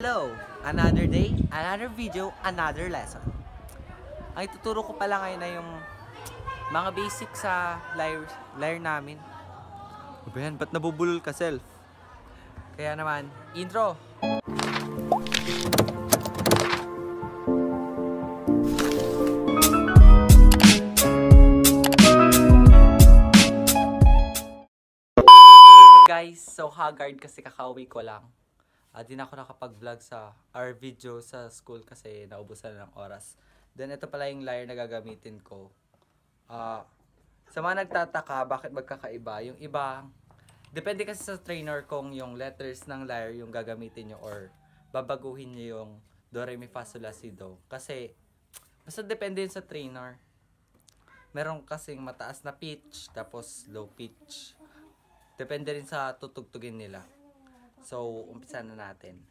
Hello! Another day, another video, another lesson. Ang ituturo ko pala ngayon na yung mga basic sa lyre namin. Ano ba yan? Ba't nabubulol ka, self? Kaya naman, intro! Guys, so haggard kasi kakauwi ko lang. Di na ako nakapag-vlog sa our video sa school kasi naubusan ng oras. Then ito pala yung lyre na gagamitin ko. Sa mga nagtataka bakit magkakaiba, yung iba, depende kasi sa trainer kung yung letters ng lyre yung gagamitin nyo or babaguhin nyo yung do, re, mi, fa, sol, la, si, do. Kasi, basta depende yun sa trainer. Meron kasing mataas na pitch, tapos low pitch. Depende rin sa tutugtugin nila. So, umpisa na natin.